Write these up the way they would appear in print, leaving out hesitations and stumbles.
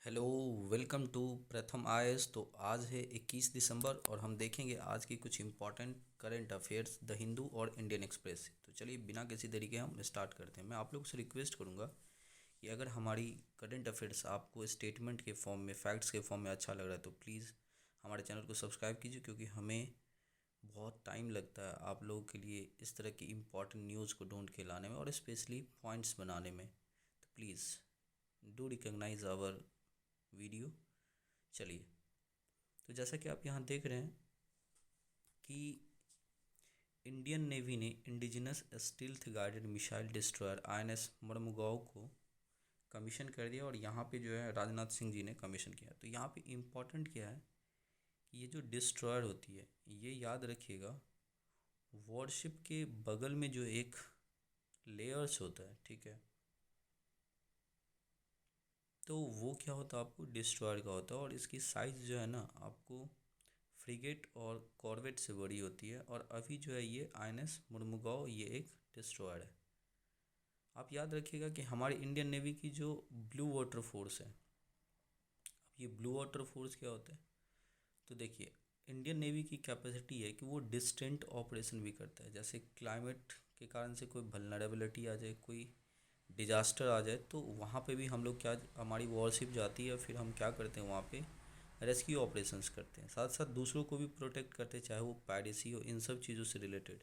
Hello. Welcome to प्रथम IAS. तो आज है 21 दिसंबर और हम देखेंगे आज की कुछ important current affairs the Hindu और इंडियन एक्सप्रेस से। तो चलिए बिना किसी देरी के हम स्टार्ट करते हैं। मैं आप लोगों से रिक्वेस्ट करूंगा कि अगर हमारी करंट अफेयर्स आपको स्टेटमेंट के फॉर्म में, फैक्ट्स के फॉर्म में अच्छा लग रहा है तो प्लीज़ हमारे चैनल को सब्सक्राइब कीजिए, क्योंकि हमें बहुत टाइम लगता है आप लोगों के लिए इस तरह की इम्पोर्टेंट न्यूज़ को ढूंढ के लाने में और स्पेशली पॉइंट्स बनाने में। तो please do recognise our video. चलिए, तो जैसा कि आप यहाँ देख रहे हैं कि इंडियन नेवी ने indigenous stealth guided missile destroyer INS Mormugao को कमीशन कर दिया और यहाँ पे जो है राजनाथ सिंह जी ने कमीशन किया। तो यहाँ पे इम्पोर्टेंट क्या है कि ये जो डिस्ट्रॉयर होती है, ये याद रखिएगा, वॉरशिप के बगल में जो एक लेयर्स होता है, ठीक है, तो वो क्या होता है, आपको डिस्ट्रॉयर का होता है और इसकी साइज़ जो है ना, आपको फ्रिगेट और कॉर्वेट से बड़ी होती है। और अभी जो है ये आईएनएस मुर्मुगाओ, ये एक डिस्ट्रॉयर है। आप याद रखिएगा कि हमारी इंडियन नेवी की जो ब्लू वाटर फोर्स है, अब ये ब्लू वाटर फोर्स क्या होता है, तो देखिए, इंडियन नेवी की कैपेसिटी है कि वो डिस्टेंट ऑपरेशन भी करता है। जैसे क्लाइमेट के कारण से कोई वल्नरेबिलिटी आ जाए, कोई डिजास्टर आ जाए, तो वहाँ पे भी हम लोग क्या, हमारी वॉरशिप जाती है, फिर हम क्या करते हैं, वहाँ पे रेस्क्यू ऑपरेशंस करते हैं, साथ साथ दूसरों को भी प्रोटेक्ट करते हैं, चाहे वो पायरेसी हो, इन सब चीज़ों से रिलेटेड।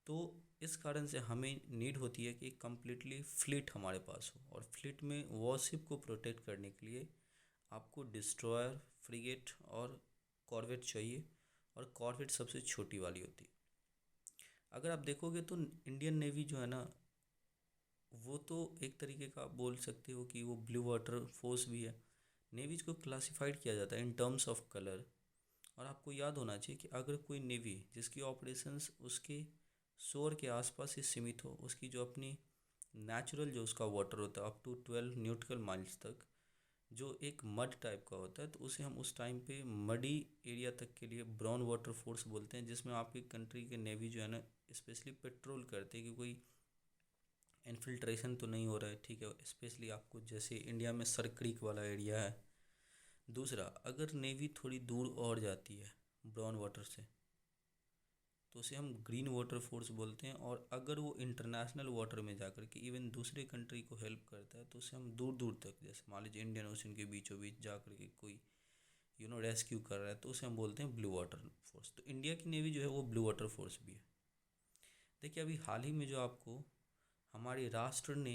तो इस कारण से हमें नीड होती है कि कम्प्लीटली फ्लीट हमारे पास हो, और फ्लीट में वॉरशिप को प्रोटेक्ट करने के लिए आपको डिस्ट्रॉयर, फ्रिगेट और कॉर्वेट चाहिए। और कॉर्वेट सबसे छोटी वाली होती है। अगर आप देखोगे तो इंडियन नेवी जो है ना, वो तो एक तरीके का आप बोल सकते हो कि वो ब्लू वाटर फोर्स भी है। नेवीज को क्लासिफाइड किया जाता है इन टर्म्स ऑफ कलर। और आपको याद होना चाहिए कि अगर कोई नेवी जिसकी ऑपरेशंस उसके शोर के आसपास ही सीमित हो, उसकी जो अपनी नेचुरल जो उसका वाटर होता है अप टू 12 नॉटिकल माइल्स तक, जो एक मड टाइप का होता है, तो उसे हम उस टाइम पे मडी एरिया तक के लिए ब्राउन वाटर फोर्स बोलते हैं, जिसमें आपकी कंट्री के नेवी जो है ना, स्पेशली पेट्रोल करते हैं कि कोई इन्फिल्ट्रेशन तो नहीं हो रहा है, ठीक है। स्पेशली आपको जैसे इंडिया में सर क्रीक वाला एरिया है। दूसरा, अगर नेवी थोड़ी दूर और जाती है ब्राउन वाटर से, तो उसे हम ग्रीन वाटर फोर्स बोलते हैं। और अगर वो इंटरनेशनल वाटर में जाकर के इवन दूसरे कंट्री को हेल्प करता है, तो उसे हम दूर दूर तक, जैसे मान लीजिए इंडियन ओशन के बीचों बीच जाकर के कोई रेस्क्यू कर रहा है, तो उसे हम बोलते हैं ब्लू वाटर फोर्स। तो इंडिया की नेवी जो है वो ब्लू वाटर फोर्स भी है। देखिए, अभी हाल ही में जो आपको हमारे राष्ट्र ने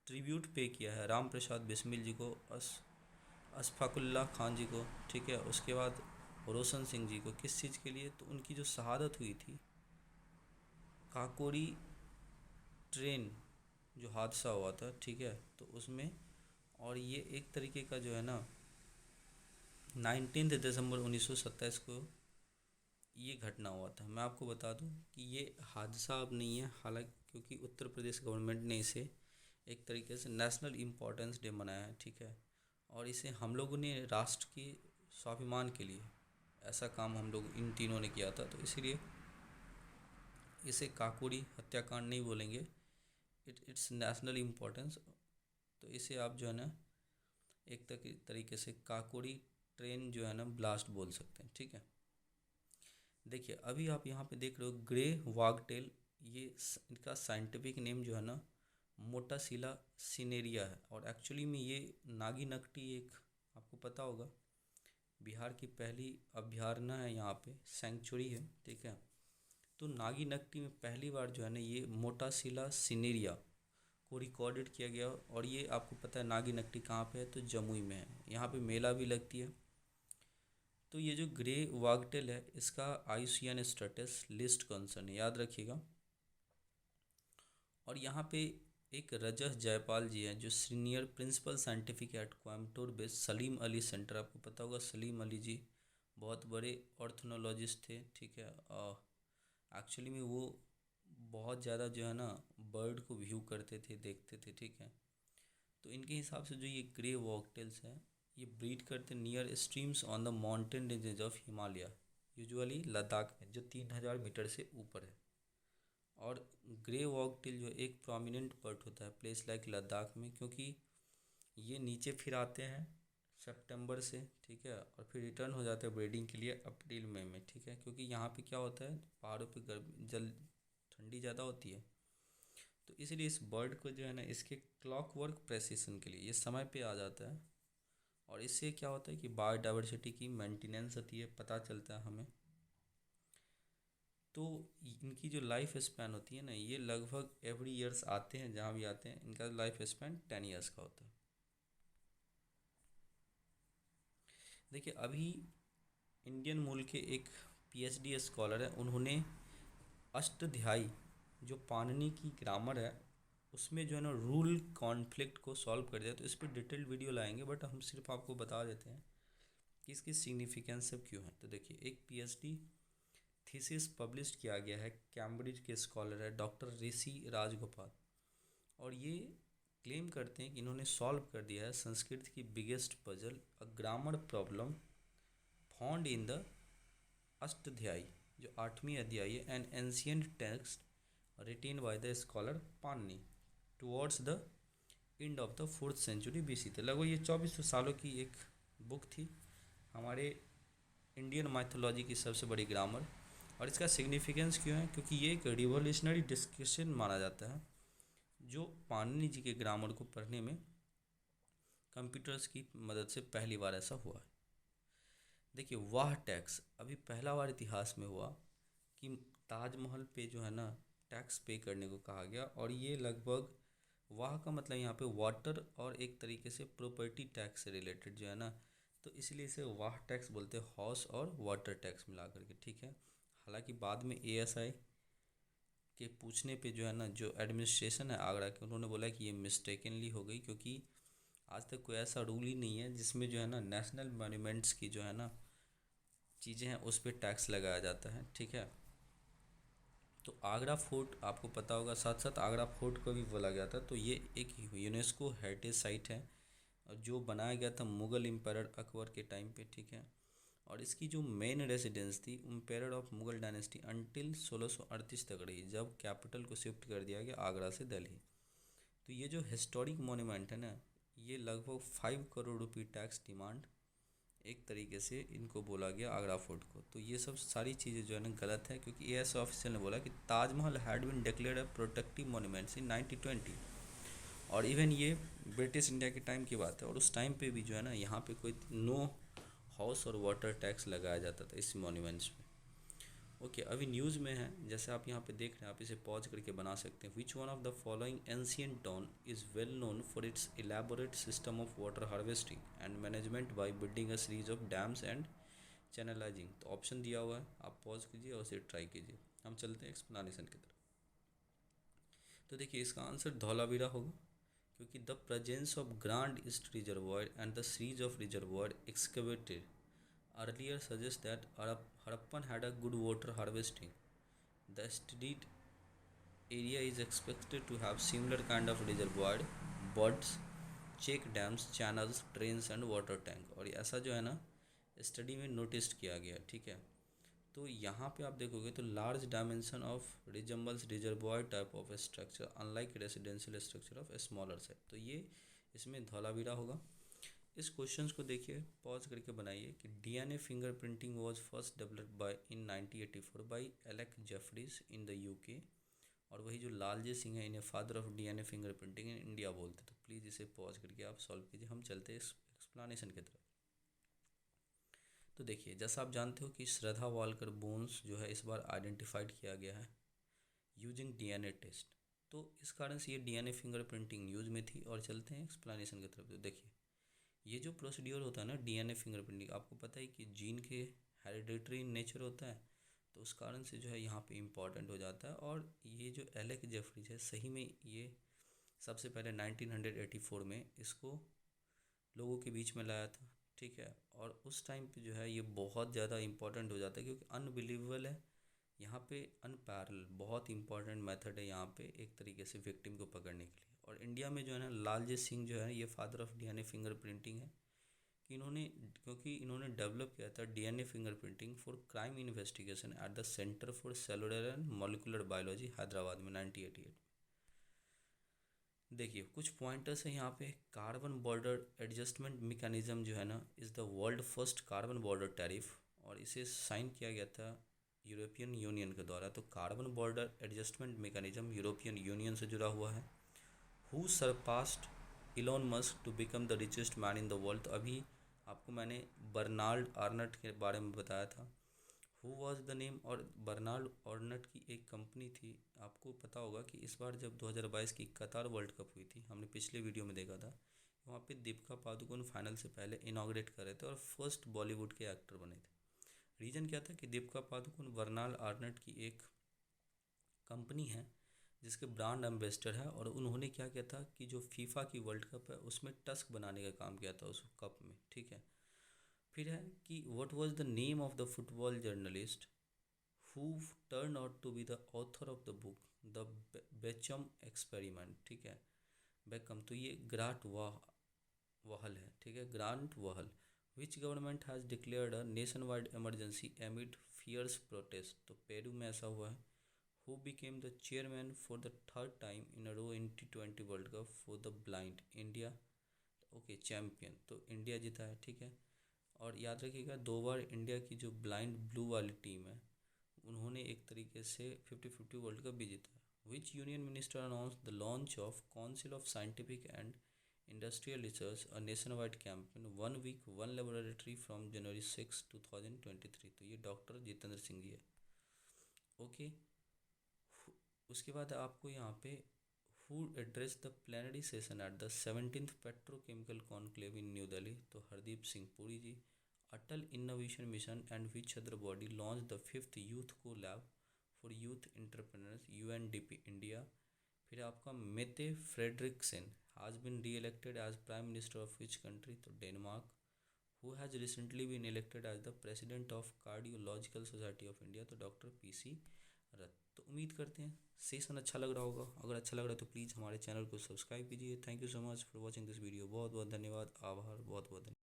ट्रिब्यूट पे किया है राम प्रसाद बिस्मिल जी को, अशफाकुल्ला खान जी को, ठीक है, उसके बाद रोशन सिंह जी को। किस चीज़ के लिए, तो उनकी जो शहादत हुई थी काकोरी ट्रेन जो हादसा हुआ था, ठीक है, तो उसमें। और ये एक तरीके का जो है ना, 19 दिसंबर 1927 को ये घटना हुआ था। मैं आपको बता दूं कि ये हादसा अब नहीं है, हालांकि, क्योंकि उत्तर प्रदेश गवर्नमेंट ने इसे एक तरीके से नेशनल इम्पोर्टेंस डे मनाया है, ठीक है। और इसे हम लोगों ने राष्ट्र के स्वाभिमान के लिए ऐसा काम हम लोग इन तीनों ने किया था, तो इसीलिए इसे काकोरी हत्याकांड नहीं बोलेंगे, इट्स नेशनल इम्पोर्टेंस। तो इसे आप जो है ना, एक तरीके से काकोरी ट्रेन जो है ना ब्लास्ट बोल सकते हैं, ठीक है। देखिए, अभी आप यहाँ पे देख रहे हो ग्रे वागटेल, ये इनका साइंटिफिक नेम जो है ना मोटासिला सिनेरिया है। और एक्चुअली में ये नागी नकटी, एक आपको पता होगा, बिहार की पहली अभयारण्य है, यहाँ पे सेंचुरी है, ठीक है। तो नागी नकटी में पहली बार जो है ना ये मोटासिला सिनेरिया को रिकॉर्डेड किया गया। और ये आपको पता है नागी नकटी कहाँ पे है, तो जमुई में है, यहाँ पे मेला भी लगती है। तो ये जो ग्रे वागटेल है, इसका आईयूसीएन स्टेटस लिस्ट कंसर्न है, याद रखिएगा। और यहाँ पे एक रजत जयपाल जी हैं, जो senior principal scientific at Coimbatore based Salim Ali centre, आपको पता होगा सलीम अली जी बहुत बड़े ऑर्थनोलॉजिस्ट थे, ठीक है। एक्चुअली में वो बहुत ज़्यादा जो है ना बर्ड को व्यू करते थे, देखते थे, ठीक है। तो इनके हिसाब से जो ये ग्रे वॉकटेल्स हैं, ये ब्रीड करते near streams on the mountain ranges of Himalaya, usually Ladakh में, जो 3000 मीटर से ऊपर है। और ग्रे वॉकटेल जो एक प्रोमिनेंट बर्ड होता है प्लेस लाइक लद्दाख में, क्योंकि ये नीचे फिर आते हैं सितंबर से, ठीक है, और फिर रिटर्न हो जाते हैं ब्रीडिंग के लिए अप्रैल मई में, ठीक है, क्योंकि यहाँ पे क्या होता है, पहाड़ों पे गर्मी जल ठंडी ज़्यादा होती है, तो इसलिए इस बर्ड को जो है ना इसके क्लॉक वर्क प्रेसिशन के लिए ये समय पे आ जाता है, और इससे क्या होता है कि बायोडाइवर्सिटी की मेंटेनेंस होती है, पता चलता है हमें। तो इनकी जो लाइफ स्पैन होती है ना, ये लगभग एवरी ईयर्स आते हैं, जहाँ भी आते हैं इनका लाइफ स्पैन 10 ईयर्स का होता है। देखिए अभी इंडियन मूल के एक पीएचडी स्कॉलर है, उन्होंने अष्टाध्यायी जो पाणिनि की ग्रामर है उसमें जो है ना रूल कॉन्फ्लिक्ट को सॉल्व कर दिया, तो इस पर डिटेल्ड वीडियो लाएंगे, बट हम सिर्फ आपको बता देते हैं कि इसकी सिग्निफिकेंस सब क्यों है। तो देखिए एक पीएचडी थीसिस पब्लिश किया गया है, कैम्ब्रिज के स्कॉलर है डॉक्टर ऋषि राजगोपाल, और ये क्लेम करते हैं कि इन्होंने सॉल्व कर दिया है संस्कृत की biggest puzzle, a grammar problem found in the Ashtadhyayi, जो 8वीं अध्याय है, an ancient text written by the scholar Panini towards the end of the 4th century BC थे। लगभग ये 2400 सालों की एक बुक थी, हमारे इंडियन माइथोलॉजी की सबसे बड़ी ग्रामर। और इसका सिग्निफिकेंस क्यों है, क्योंकि ये एक रिवोल्यूशनरी डिस्कशन माना जाता है, जो पाणिनि जी के ग्रामर को पढ़ने में कंप्यूटर्स की मदद से पहली बार ऐसा हुआ है। देखिए वाह टैक्स अभी पहला बार इतिहास में हुआ कि ताजमहल पे जो है ना टैक्स पे करने को कहा गया, और ये लगभग वाह का मतलब यहाँ पे वाटर और एक तरीके से प्रॉपर्टी टैक्स से रिलेटेड जो है ना, तो इसलिए इसे वाह टैक्स बोलते हैं, हॉर्स और वाटर टैक्स मिला करके, ठीक है। हालांकि बाद में एएसआई के पूछने पे जो है ना, जो एडमिनिस्ट्रेशन है आगरा के, उन्होंने बोला कि ये मिस्टेकनली हो गई, क्योंकि आज तक कोई ऐसा रूल ही नहीं है जिसमें जो है ना नेशनल मॉन्यूमेंट्स की जो है ना चीज़ें हैं उस पर टैक्स लगाया जाता है, ठीक है। तो आगरा फोर्ट आपको पता होगा, साथ साथ आगरा फोर्ट को भी बोला गया था, तो ये एक यूनेस्को हेरिटेज साइट है, और जो बनाया गया था मुग़ल एम्पायर अकबर के टाइम पे, ठीक है। और इसकी जो मेन रेजिडेंस थी empire of Mughal dynasty until 1638 तक रही, जब कैपिटल को शिफ्ट कर दिया गया आगरा से दिल्ली। तो ये जो हिस्टोरिक मोन्यूमेंट है ना, ये लगभग 5 करोड़ रुपये टैक्स डिमांड एक तरीके से इनको बोला गया आगरा फोर्ट को। तो ये सब सारी चीज़ें जो है ना गलत है, क्योंकि एएस ऑफिसर ने बोला कि Taj Mahal had been declared a protective monuments in 1920, और इवन ये ब्रिटिश इंडिया के टाइम की बात है, और उस टाइम पे भी जो है ना यहाँ पे कोई नो हाउस और वाटर टैक्स लगाया जाता था इस मोन्यूमेंट्स पे। ओके अभी न्यूज़ में है, जैसे आप यहाँ पे देख रहे हैं, आप इसे पॉज करके बना सकते हैं। Which one of the following ancient town is well known for its elaborate system of water harvesting and management by building a series of dams and channelising. तो ऑप्शन दिया हुआ है, आप पॉज कीजिए और उसे ट्राई कीजिए। हम चलते हैं एक्सप्लेनेशन की तरफ। तो देखिए इसका आंसर धौलावीरा होगा, क्योंकि the presence of grand east reservoir and the series of reservoir excavated earlier suggests that Harappan had a good water harvesting. The studied area is expected to have similar kind of reservoir, buds, check dams, channels, drains and water tank। और ऐसा जो है ना study में notice किया गया, ठीक है। तो यहाँ पे आप देखोगे तो large dimension of resembles reservoir type of structure unlike residential structure of smaller size. तो ये इसमें धौलावीरा होगा। इस क्वेश्चंस को देखिए पॉज करके बनाइए कि DNA fingerprinting was first developed by in 1984 by Alec Jeffreys in the UK, और वही जो लालजी सिंह है इन्हें father of DNA fingerprinting in India बोलते। तो प्लीज़ इसे पॉज करके आप सॉल्व कीजिए, हम चलते हैं एक्सप्लेनेशन की तरफ। तो देखिए जैसा आप जानते हो कि श्रद्धा वालकर बोन्स जो है इस बार आइडेंटिफाइड किया गया है यूजिंग डीएनए टेस्ट, तो इस कारण से ये डीएनए फिंगरप्रिंटिंग यूज में थी। और चलते हैं एक्सप्लेनेशन की तरफ। तो देखिए ये जो प्रोसीड्योर होता है ना डीएनए फिंगरप्रिंटिंग, आपको पता है कि जीन के हेरिडिटरी नेचर होता है, तो उस कारण से जो है यहाँ पे इम्पॉर्टेंट हो जाता है। और ये जो एलेक जेफरीज है सही में ये सबसे पहले 1984 में इसको लोगों के बीच में लाया था, ठीक है। और उस टाइम पे जो है ये बहुत ज़्यादा इम्पॉर्टेंट हो जाता है, क्योंकि अनबिलीवेबल है यहाँ पे, अनपैरेलल बहुत इंपॉर्टेंट मेथड है यहाँ पे एक तरीके से विक्टिम को पकड़ने के लिए। और इंडिया में जो है ना लालजी सिंह जो है ये फादर ऑफ डीएनए फिंगरप्रिंटिंग है, कि क्योंकि इन्होंने डेवलप किया था DNA fingerprinting for crime investigation at the centre for cellular and molecular biology Hyderabad में 1988। देखिए कुछ पॉइंटर्स है यहाँ पे। कार्बन बॉर्डर एडजस्टमेंट मैकेनिज्म जो है ना is the world first carbon border tariff, और इसे साइन किया गया था यूरोपियन यूनियन के द्वारा। तो carbon border adjustment mechanism European union से जुड़ा हुआ है। Who surpassed Elon Musk to become the richest man in the world. तो अभी आपको मैंने बर्नाल्ड आर्नट के बारे में बताया था। हु वॉज द नेम, और बर्नाल्ड आर्नट की एक कंपनी थी। आपको पता होगा कि इस बार जब 2022 की कतार वर्ल्ड कप हुई थी, हमने पिछले वीडियो में देखा था, वहाँ पे दीपिका पादुकोण फाइनल से पहले इनाग्रेट कर रहे थे और फर्स्ट बॉलीवुड के एक्टर बने थे। रीज़न क्या था कि दीपिका पादुकोण बर्नाल्ड आर्नट की एक कंपनी है जिसके ब्रांड एम्बेसडर है, और उन्होंने क्या किया था कि जो फीफा की वर्ल्ड कप है उसमें टस्क बनाने का काम किया था उस कप में, ठीक है। फिर है कि what was the name of the football journalist who turn out to be the author of the book the Beckham experiment, ठीक है, बेकम। तो ये ग्रांट वहल है, ठीक है, Grant Wahl. Which government has declared a nation wide emergency amid fierce protest. तो Peru में ऐसा हुआ है। Who became the chairman for the third time in a row in T20 World Cup for the blind India. Okay, champion तो India जीता है, ठीक है। और याद रखिएगा 2 बार इंडिया की जो ब्लाइंड ब्लू वाली टीम है उन्होंने एक तरीके से 50-50 वर्ल्ड कप भी जीता है। Which union minister announce the launch of council of scientific and industrial research a nation wide campaign 1 week 1 laboratory from January 6, 2023। तो ये डॉक्टर जितेंद्र सिंह जी है, ओके। उसके बाद आपको यहाँ पे who address the plenary session at the 17th petrochemical conclave in New Delhi. तो Hardeep Singh Puri ji. Atal innovation mission and which other body launch the 5th youth co lab for youth entrepreneurs UNDP India. फिर आपका Mette Frederiksen has been reelected as prime minister of which country. तो Denmark. Who has recently been elected as the president of cardiological society of India. तो doctor PC रथ। तो उम्मीद करते हैं session अच्छा लग रहा होगा। अगर अच्छा लग रहा है तो प्लीज़ हमारे चैनल को सब्सक्राइब कीजिए। Thank you so much for watching this video. बहुत बहुत धन्यवाद, आभार, बहुत बहुत धन्यवाद।